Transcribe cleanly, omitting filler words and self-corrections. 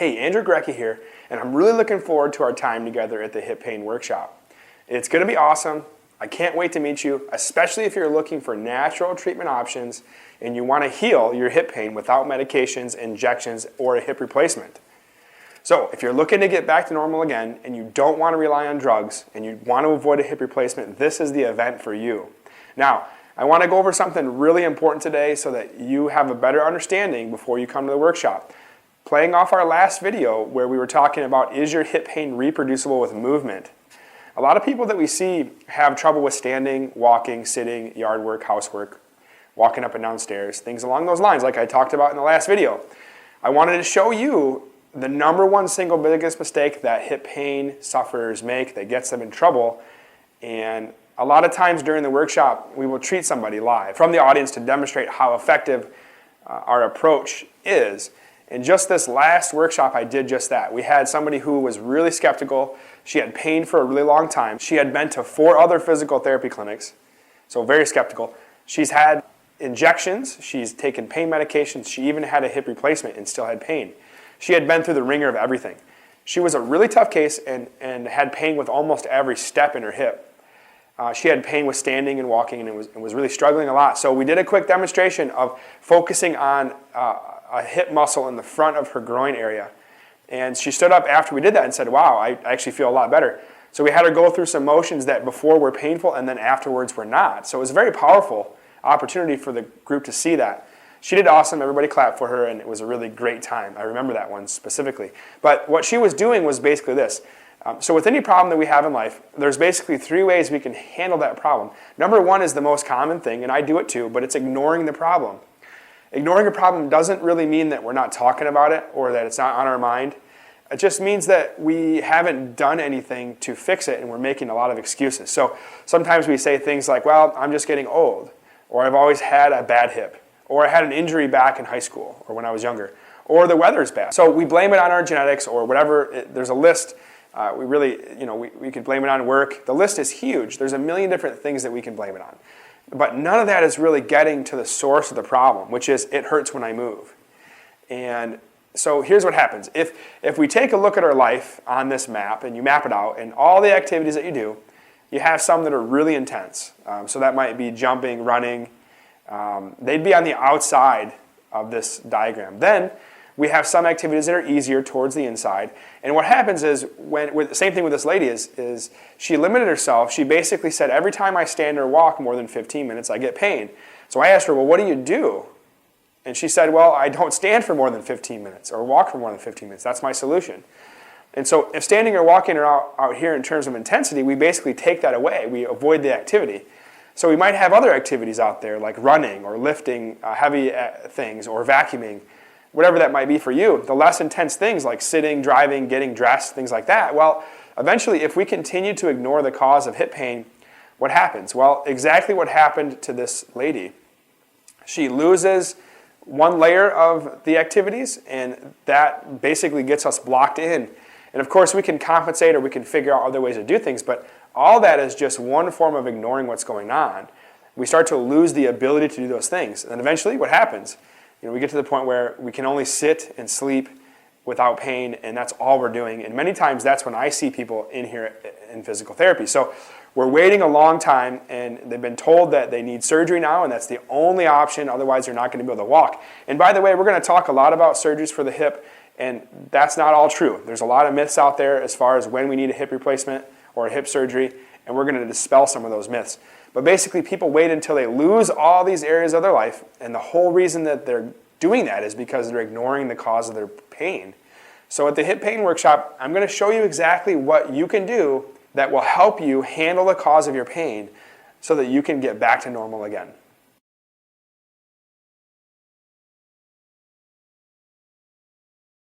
Hey, Andrew Grecki here, and I'm really looking forward to our time together at the Hip Pain Workshop. It's going to be awesome. I can't wait to meet you, especially if you're looking for natural treatment options and you want to heal your hip pain without medications, injections, or a hip replacement. So if you're looking to get back to normal again and you don't want to rely on drugs and you want to avoid a hip replacement, this is the event for you. Now, I want to go over something really important today so that you have a better understanding before you come to the workshop. Playing off our last video where we were talking about, is your hip pain reproducible with movement? A lot of people that we see have trouble with standing, walking, sitting, yard work, housework, walking up and down stairs, things along those lines like I talked about in the last video. I wanted to show you the number one single biggest mistake that hip pain sufferers make that gets them in trouble. And a lot of times during the workshop, we will treat somebody live from the audience to demonstrate how effective our approach is. In just this last workshop, I did just that. We had somebody who was really skeptical. She had pain for a really long time. She had been to 4 other physical therapy clinics, so very skeptical. She's had injections. She's taken pain medications. She even had a hip replacement and still had pain. She had been through the ringer of everything. She was a really tough case and had pain with almost every step in her hip. She had pain with standing and walking and was really struggling a lot. So we did a quick demonstration of focusing on a hip muscle in the front of her groin area. And she stood up after we did that and said, wow, I actually feel a lot better. So we had her go through some motions that before were painful and then afterwards were not. So it was a very powerful opportunity for the group to see that. She did awesome. Everybody clapped for her, and it was a really great time. I remember that one specifically. But what she was doing was basically this. So with any problem that we have in life, there's basically 3 ways we can handle that problem. Number 1 is the most common thing, and I do it too, but it's ignoring the problem. Ignoring a problem doesn't really mean that we're not talking about it or that it's not on our mind. It just means that we haven't done anything to fix it and we're making a lot of excuses. So sometimes we say things like, well, I'm just getting old, or I've always had a bad hip, or I had an injury back in high school or when I was younger, or the weather's bad. So we blame it on our genetics or whatever. There's a list. We could blame it on work. The list is huge. There's a million different things that we can blame it on. But none of that is really getting to the source of the problem, which is it hurts when I move. And so here's what happens. If we take a look at our life on this map and you map it out and all the activities that you do, you have some that are really intense. So that might be jumping, running. They'd be on the outside of this diagram. Then we have some activities that are easier towards the inside. And what happens is, same thing with this lady is she limited herself. She basically said, every time I stand or walk more than 15 minutes, I get pain. So I asked her, well, what do you do? And she said, well, I don't stand for more than 15 minutes or walk for more than 15 minutes. That's my solution. And so if standing or walking are out here in terms of intensity, we basically take that away. We avoid the activity. So we might have other activities out there like running or lifting heavy things or vacuuming, whatever that might be for you. The less intense things like sitting, driving, getting dressed, things like that. Well, eventually if we continue to ignore the cause of hip pain, what happens? Well, exactly what happened to this lady. She loses one layer of the activities and that basically gets us blocked in. And of course we can compensate or we can figure out other ways to do things, but all that is just one form of ignoring what's going on. We start to lose the ability to do those things. And then eventually what happens? We get to the point where we can only sit and sleep without pain, and that's all we're doing. And many times that's when I see people in here in physical therapy. So we're waiting a long time, and they've been told that they need surgery now, and that's the only option. Otherwise, they're not going to be able to walk. And by the way, we're going to talk a lot about surgeries for the hip, and that's not all true. There's a lot of myths out there as far as when we need a hip replacement or a hip surgery, and we're going to dispel some of those myths. But basically, people wait until they lose all these areas of their life, and the whole reason that they're doing that is because they're ignoring the cause of their pain. So at the Hip Pain Workshop, I'm going to show you exactly what you can do that will help you handle the cause of your pain so that you can get back to normal again.